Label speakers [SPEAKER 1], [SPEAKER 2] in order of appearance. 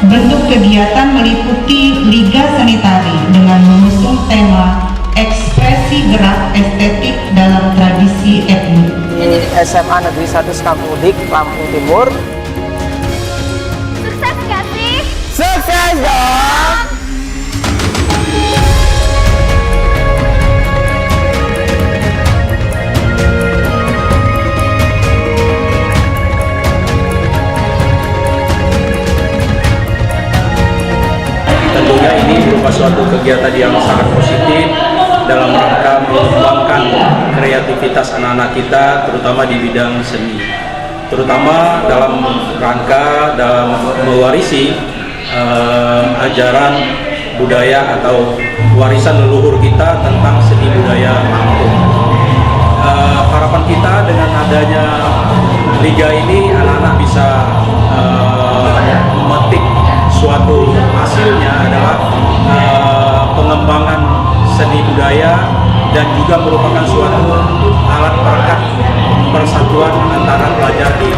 [SPEAKER 1] Bentuk kegiatan meliputi liga seni tari dengan mengusung tema ekspresi gerak estetik dalam tradisi etnik.
[SPEAKER 2] Di SMA Negeri 1 Sekampung-Udik, Lampung Timur.
[SPEAKER 3] Sukses gak sih?
[SPEAKER 2] Sukses dong!
[SPEAKER 4] Tentunya ini merupakan suatu kegiatan yang sangat positif dalam rangka mengembangkan kreativitas anak-anak kita, terutama di bidang seni, terutama dalam rangka mewarisi ajaran budaya atau warisan leluhur kita tentang seni budaya Lampung. Harapan kita dengan adanya liga ini, anak-anak bisa memetik suatu hasilnya adalah pengembangan seni budaya dan juga merupakan suatu alat perekat persatuan antara pelajar di